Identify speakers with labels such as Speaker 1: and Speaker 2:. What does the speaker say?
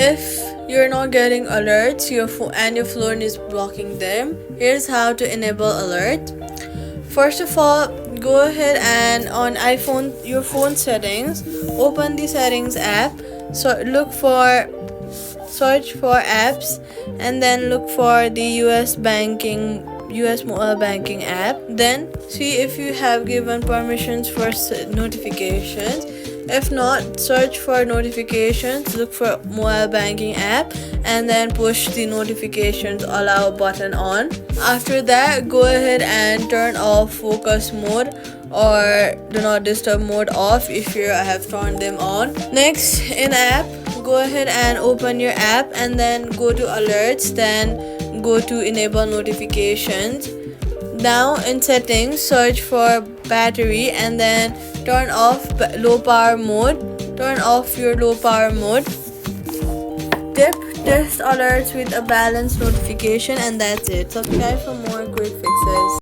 Speaker 1: If you're not getting alerts your phone is blocking them, here's how to enable alert. First of all, go ahead and on iPhone, your phone settings, open the settings app. So search for apps, and then look for the US mobile banking app. Then see if you have given permissions for notifications. If not, search for notifications, look for mobile banking app, and then push the notifications allow button on. After that, go ahead and turn off focus mode or do not disturb mode off if you have turned them on. Next, in app, go ahead and open your app and then go to alerts, then go to enable notifications. Now in settings, search for battery and then turn off low power mode. Turn off your low power mode. Test alerts with a balanced notification, and that's it. Subscribe for more quick fixes.